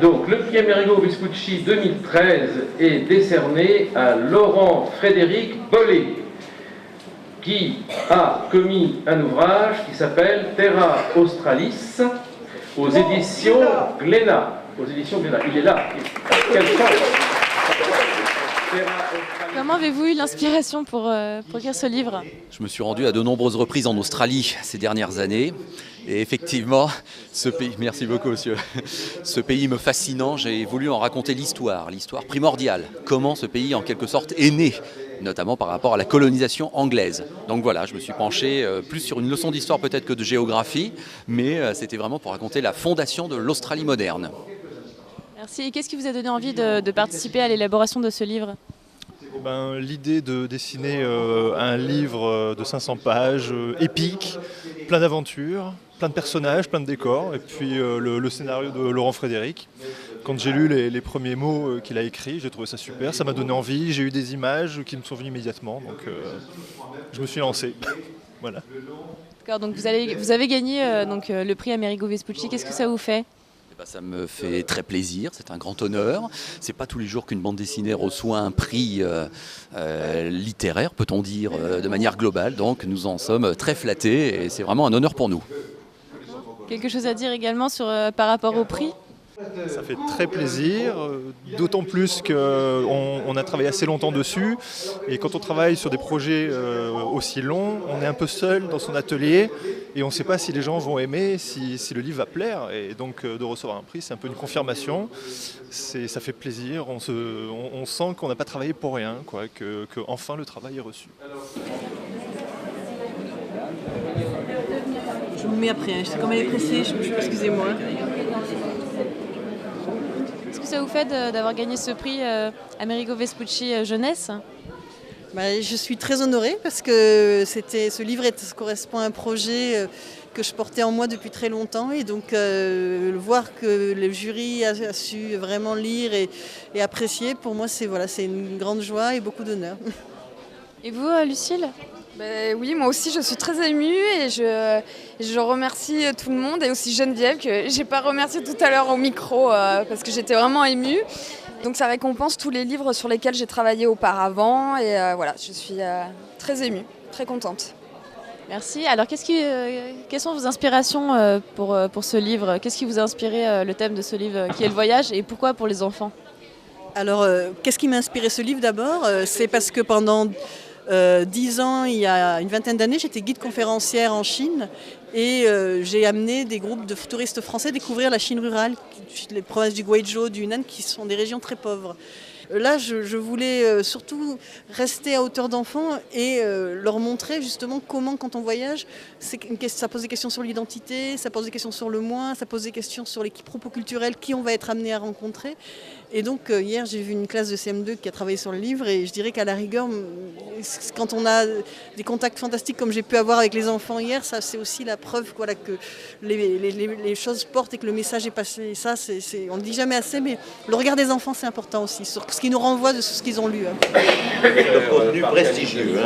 Donc, le prix Amerigo Vespucci 2013 est décerné à Laurent Frédéric Bollé, qui a commis un ouvrage qui s'appelle Terra Australis aux éditions Glénat. Il est là. Quelle chance! Comment avez-vous eu l'inspiration pour écrire ce livre? Je me suis rendu à de nombreuses reprises en Australie ces dernières années. Et effectivement, ce pays, merci beaucoup monsieur, ce pays me fascinant, j'ai voulu en raconter l'histoire primordiale. Comment ce pays en quelque sorte est né, notamment par rapport à la colonisation anglaise. Donc voilà, je me suis penché plus sur une leçon d'histoire peut-être que de géographie, mais c'était vraiment pour raconter la fondation de l'Australie moderne. Merci. Et qu'est-ce qui vous a donné envie de participer à l'élaboration de ce livre? L'idée de dessiner un livre de 500 pages, épique, plein d'aventures, plein de personnages, plein de décors, et puis le scénario de Laurent Frédéric. Quand j'ai lu les premiers mots qu'il a écrits, j'ai trouvé ça super, ça m'a donné envie, j'ai eu des images qui me sont venues immédiatement, donc je me suis lancé. Voilà. D'accord, donc vous avez gagné le prix Amerigo Vespucci, qu'est-ce que ça vous fait? Ça me fait très plaisir, c'est un grand honneur. C'est pas tous les jours qu'une bande dessinée reçoit un prix littéraire, peut-on dire, de manière globale. Donc nous en sommes très flattés et c'est vraiment un honneur pour nous. Quelque chose à dire également par rapport au prix? Ça fait très plaisir, d'autant plus qu'on a travaillé assez longtemps dessus. Et quand on travaille sur des projets aussi longs, on est un peu seul dans son atelier et on ne sait pas si les gens vont aimer, si le livre va plaire. Et donc de recevoir un prix, c'est un peu une confirmation. Ça fait plaisir, on sent qu'on n'a pas travaillé pour rien, que enfin le travail est reçu. Je me mets après, comme elle est pressée, excusez-moi. Qu'est-ce que ça vous fait d'avoir gagné ce prix Amerigo Vespucci Jeunesse? Je suis très honorée parce que ce livre correspond à un projet que je portais en moi depuis très longtemps et donc voir que le jury a su vraiment lire et apprécier, pour moi c'est une grande joie et beaucoup d'honneur. Et vous, Lucille? Oui, moi aussi je suis très émue et je remercie tout le monde et aussi Geneviève que j'ai pas remercié tout à l'heure au micro parce que j'étais vraiment émue. Donc ça récompense tous les livres sur lesquels j'ai travaillé auparavant et voilà, je suis très émue, très contente. Merci. Alors quelles sont vos inspirations pour ce livre? Qu'est-ce qui vous a inspiré le thème de ce livre qui est le voyage et pourquoi pour les enfants? Alors qu'est-ce qui m'a inspiré ce livre d'abord? C'est parce que pendant 10 ans, il y a une vingtaine d'années, j'étais guide conférencière en Chine et j'ai amené des groupes de touristes français découvrir la Chine rurale, les provinces du Guizhou, du Yunnan, qui sont des régions très pauvres. Là, je voulais surtout rester à hauteur d'enfants et leur montrer justement comment, quand on voyage, ça pose des questions sur l'identité, ça pose des questions sur le moi, ça pose des questions sur les propos culturels, qui on va être amené à rencontrer. Et donc hier, j'ai vu une classe de CM2 qui a travaillé sur le livre et je dirais qu'à la rigueur, quand on a des contacts fantastiques comme j'ai pu avoir avec les enfants hier, ça c'est aussi la preuve que les choses portent et que le message est passé. Ça, on ne le dit jamais assez, mais le regard des enfants c'est important aussi, sur ce qui nous renvoie de ce qu'ils ont lu. Avec le contenu prestigieux.